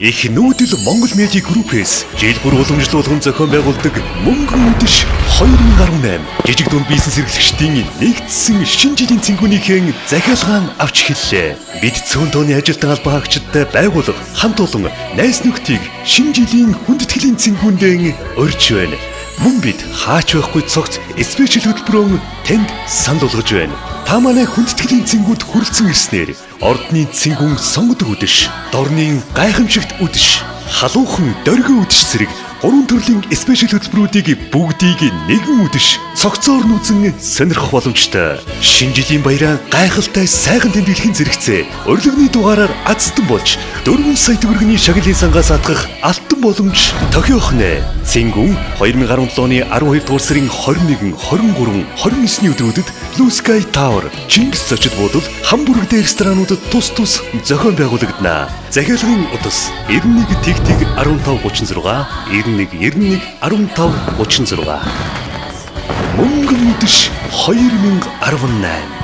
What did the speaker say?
Их нүүдэл Монгол Медиа Группээс жил бүр уламжлуулан зохион байгуулдаг Мөнгөн үдэш 2018 жижиг дунд бизнес эрхлэгчдийн нэгдсэн шинэ жилийн цэнгүүнийхэн захиалгаан авч эхэллээ. Бид цөөн тооны ажилтан албан хаагчдад байгуулга хамт олон найз нөхдийг шинэ жилийн хүндэтгэлийн цэнгүүндээ урьж байна. Мөн бид хаач байхгүй цогц спешиал хөтөлбөрөөр танд санал болгож байна. Та манай хүндэтгэлийн цэнгүүд хүрэлцэн ирснээр ордны цэнгүүн сонгодог үдэш, дорны гайхамшигт үдэш, халуухан дөргөн үдэш зэрэг 3 төрлийн спешиал хөтөлбөрүүдийг бүгдийг нэгэн үдэш цогцоор нүүзэн сонирхох боломжтой. Шинэ жилийн баяраа гайхалтай сайхан тэмдэглэхийн зэрэгцээ урилганы дугаараар азтан болж 4 сая төгрөгийн шагналын сангаас атгах алтан боломж тохиох нэ. Цэнгүүн 2017 оны 12 дугаар сарын 21, 23, 29-ний өдрүүдэд Blue Sky Tower, Чингис зочид буудал, Хамбург дээр ресторануудад тус зохион байгуулагдана. Захиалгын утас 91 тэгтэг 1536 91 1536. Мөнгөн үдэш 2018